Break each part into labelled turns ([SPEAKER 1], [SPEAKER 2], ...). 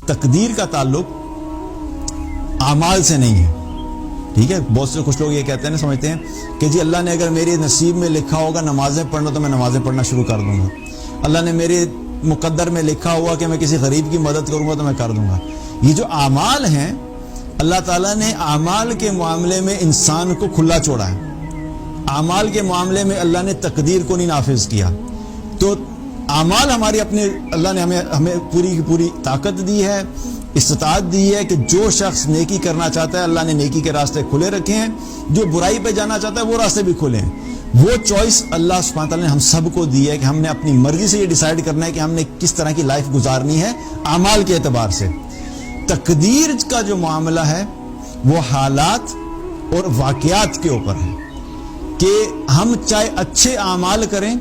[SPEAKER 1] تقدیر کا تعلق اعمال سے نہیں ہے. ٹھیک ہے, بہت سے کچھ لوگ یہ کہتے ہیں سمجھتے ہیں کہ جی اللہ نے اگر میرے نصیب میں لکھا ہوگا نمازیں پڑھنا تو میں نمازیں پڑھنا شروع کر دوں گا, اللہ نے میرے مقدر میں لکھا ہوا کہ میں کسی غریب کی مدد کروں گا تو میں کر دوں گا. یہ جو اعمال ہیں اللہ تعالیٰ نے اعمال کے معاملے میں انسان کو کھلا چھوڑا ہے. اعمال کے معاملے میں اللہ نے تقدیر کو نہیں نافذ کیا. تو اعمال ہماری اپنے اللہ نے ہمیں پوری کی پوری طاقت دی ہے, استطاعت دی ہے کہ جو شخص نیکی کرنا چاہتا ہے اللہ نے نیکی کے راستے کھلے رکھے ہیں, جو برائی پہ جانا چاہتا ہے وہ راستے بھی کھلے ہیں. وہ چوائس اللہ سبحانہ تعالیٰ نے ہم سب کو دی ہے کہ ہم نے اپنی مرضی سے یہ ڈیسائیڈ کرنا ہے کہ ہم نے کس طرح کی لائف گزارنی ہے اعمال کے اعتبار سے. تقدیر کا جو معاملہ ہے وہ حالات اور واقعات کے اوپر ہے کہ ہم چاہے اچھے اعمال کریں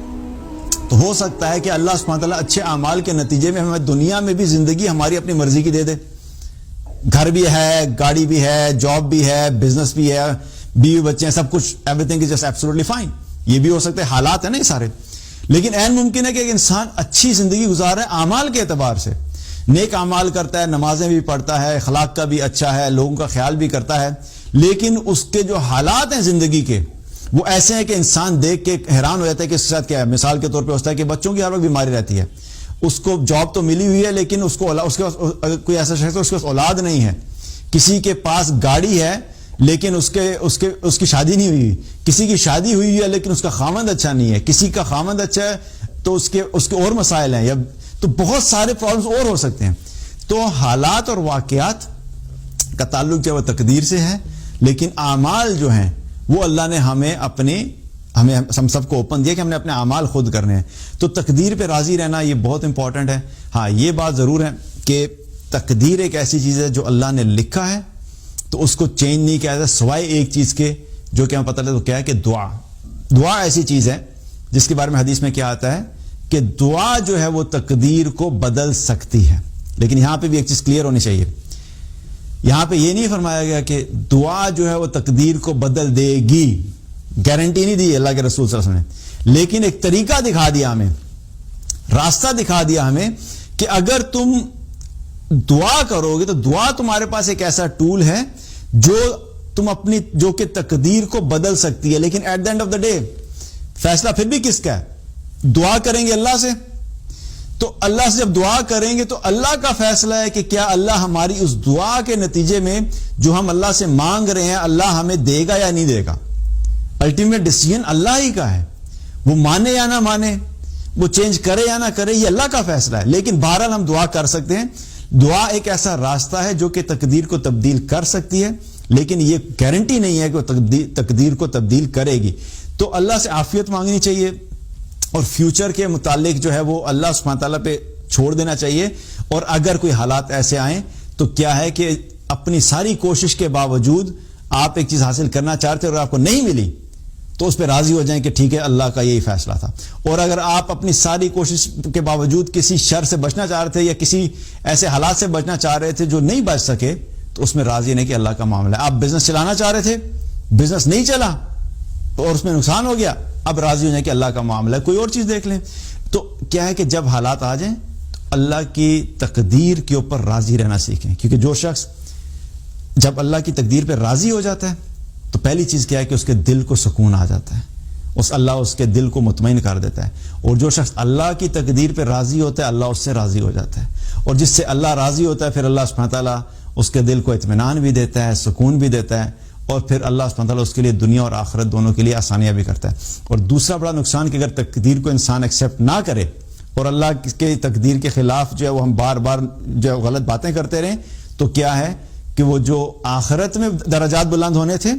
[SPEAKER 1] تو ہو سکتا ہے کہ اللہ سبحانہ تعالیٰ اچھے اعمال کے نتیجے میں ہمیں دنیا میں بھی زندگی ہماری اپنی مرضی کی دے دے. گھر بھی ہے, گاڑی بھی ہے, جاب بھی ہے, بزنس بھی ہے, بیوی بچے ہیں, سب کچھ, everything is just absolutely fine. یہ بھی ہو سکتا ہے, حالات ہیں نا یہ سارے. لیکن عین ممکن ہے کہ ایک انسان اچھی زندگی گزار رہا ہے اعمال کے اعتبار سے, نیک اعمال کرتا ہے, نمازیں بھی پڑھتا ہے, اخلاق کا بھی اچھا ہے, لوگوں کا خیال بھی کرتا ہے, لیکن اس کے جو حالات ہیں زندگی کے وہ ایسے ہیں کہ انسان دیکھ کے حیران ہو جاتا ہے کہ اس کے ساتھ کیا ہے. مثال کے طور پہ ہوتا ہے کہ بچوں کی ہر وقت بیماری رہتی ہے, اس کو جاب تو ملی ہوئی ہے لیکن اس کے پاس کوئی ایسا شخص ہے اس کے پاس اولاد نہیں ہے. کسی کے پاس گاڑی ہے لیکن اس کی شادی نہیں ہوئی. کسی کی شادی ہوئی ہے لیکن اس کا خامند اچھا نہیں ہے. کسی کا خامند اچھا ہے تو اس کے اور مسائل ہیں, یا تو بہت سارے پرابلمز اور ہو سکتے ہیں. تو حالات اور واقعات کا تعلق جو ہے وہ تقدیر سے ہے, لیکن اعمال جو ہیں وہ اللہ نے ہمیں ہم سب کو اوپن دیا کہ ہم نے اپنے اعمال خود کرنے ہیں. تو تقدیر پہ راضی رہنا یہ بہت امپورٹنٹ ہے. ہاں یہ بات ضرور ہے کہ تقدیر ایک ایسی چیز ہے جو اللہ نے لکھا ہے تو اس کو چینج نہیں کیا جاتا سوائے ایک چیز کے, جو کہ ہمیں پتہ چلے تو کیا ہے کہ دعا ایسی چیز ہے جس کے بارے میں حدیث میں کیا آتا ہے کہ دعا جو ہے وہ تقدیر کو بدل سکتی ہے. لیکن یہاں پہ بھی ایک چیز کلیئر ہونی چاہیے, یہاں پہ یہ نہیں فرمایا گیا کہ دعا جو ہے وہ تقدیر کو بدل دے گی, گارنٹی نہیں دی اللہ کے رسول صلی اللہ علیہ وسلم نے, لیکن ایک طریقہ دکھا دیا ہمیں, راستہ دکھا دیا ہمیں کہ اگر تم دعا کرو گے تو دعا تمہارے پاس ایک ایسا ٹول ہے جو کہ تقدیر کو بدل سکتی ہے. لیکن at the end of the day فیصلہ پھر بھی کس کا ہے؟ دعا کریں گے اللہ سے, تو اللہ سے جب دعا کریں گے تو اللہ کا فیصلہ ہے کہ کیا اللہ ہماری اس دعا کے نتیجے میں جو ہم اللہ سے مانگ رہے ہیں اللہ ہمیں دے گا یا نہیں دے گا. الٹیمیٹ ڈیسیژن اللہ ہی کا ہے, وہ مانے یا نہ مانے, وہ چینج کرے یا نہ کرے, یہ اللہ کا فیصلہ ہے. لیکن بہرحال ہم دعا کر سکتے ہیں. دعا ایک ایسا راستہ ہے جو کہ تقدیر کو تبدیل کر سکتی ہے, لیکن یہ گارنٹی نہیں ہے کہ وہ تقدیر کو تبدیل کرے گی. تو اللہ سے عافیت مانگنی چاہیے اور فیوچر کے متعلق جو ہے وہ اللہ سبحانہ تعالیٰ پہ چھوڑ دینا چاہیے. اور اگر کوئی حالات ایسے آئیں تو کیا ہے کہ اپنی ساری کوشش کے باوجود آپ ایک چیز حاصل کرنا چاہتے اور آپ کو نہیں ملی تو اس پہ راضی ہو جائیں کہ ٹھیک ہے اللہ کا یہی فیصلہ تھا. اور اگر آپ اپنی ساری کوشش کے باوجود کسی شر سے بچنا چاہ رہے تھے یا کسی ایسے حالات سے بچنا چاہ رہے تھے جو نہیں بچ سکے تو اس میں راضی نہیں کہ اللہ کا معاملہ ہے. آپ بزنس چلانا چاہ رہے تھے, بزنس نہیں چلا اور اس میں نقصان ہو گیا, اب راضی ہو جائیں کہ اللہ کا معاملہ ہے, کوئی اور چیز دیکھ لیں. تو کیا ہے کہ جب حالات آ جائیں تو اللہ کی تقدیر کے اوپر راضی رہنا سیکھیں, کیونکہ جو شخص جب اللہ کی تقدیر پہ راضی ہو جاتا ہے تو پہلی چیز کیا ہے کہ اس کے دل کو سکون آ جاتا ہے, اللہ اس کے دل کو مطمئن کر دیتا ہے. اور جو شخص اللہ کی تقدیر پہ راضی ہوتا ہے اللہ اس سے راضی ہو جاتا ہے, اور جس سے اللہ راضی ہوتا ہے پھر اللہ سبحانہ تعالیٰ اس کے دل کو اطمینان بھی دیتا ہے, سکون بھی دیتا ہے, اور پھر اللہ سبحانہ تعالیٰ اس کے لیے دنیا اور آخرت دونوں کے لیے آسانیاں بھی کرتا ہے. اور دوسرا بڑا نقصان کہ اگر تقدیر کو انسان ایکسیپٹ نہ کرے اور اللہ کے تقدیر کے خلاف جو ہے وہ ہم بار بار جو غلط باتیں کرتے رہیں تو کیا ہے کہ وہ جو آخرت میں درجات بلند ہونے تھے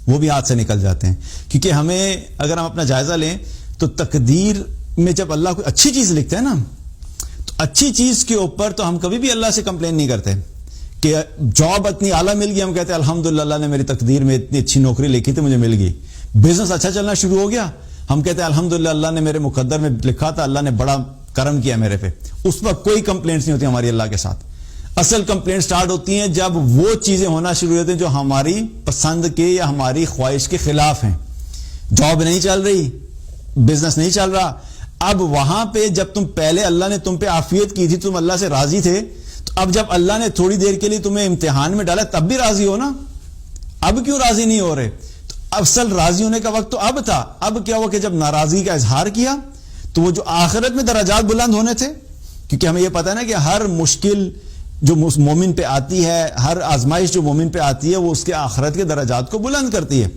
[SPEAKER 1] وہ بھی ہاتھ سے نکل جاتے ہیں. کیونکہ ہمیں اگر ہم اپنا جائزہ لیں تو تقدیر میں جب اللہ کوئی اچھی چیز لکھتا ہے نا تو اچھی چیز کے اوپر تو ہم کبھی بھی اللہ سے کمپلین نہیں کرتے کہ جاب اتنی اعلیٰ مل گئی, ہم کہتے ہیں الحمدللہ اللہ نے میری تقدیر میں اتنی اچھی نوکری لکھی تھی مجھے مل گئی. بزنس اچھا چلنا شروع ہو گیا, ہم کہتے ہیں الحمدللہ اللہ نے میرے مقدر میں لکھا تھا, اللہ نے بڑا کرم کیا میرے پہ. اس وقت کوئی کمپلینٹس نہیں ہوتی ہماری اللہ کے ساتھ. اصل کمپلینٹ سٹارٹ ہوتی ہیں جب وہ چیزیں ہونا شروع ہوتی ہیں جو ہماری پسند کے یا ہماری خواہش کے خلاف ہیں. جاب نہیں چل رہی, بزنس نہیں چل رہا, اب وہاں پہ جب تم پہلے اللہ نے تم پہ عافیت کی تھی, تم اللہ سے راضی تھے, تو اب جب اللہ نے تھوڑی دیر کے لیے تمہیں امتحان میں ڈالا تب بھی راضی ہو نا, اب کیوں راضی نہیں ہو رہے؟ تو اصل راضی ہونے کا وقت تو اب تھا. اب کیا ہوا کہ جب ناراضگی کا اظہار کیا تو وہ جو آخرت میں درجات بلند ہونے تھے, کیونکہ ہمیں یہ پتا ہے نا کہ ہر مشکل جو مومن پہ آتی ہے, ہر آزمائش جو مومن پہ آتی ہے وہ اس کے آخرت کے درجات کو بلند کرتی ہے.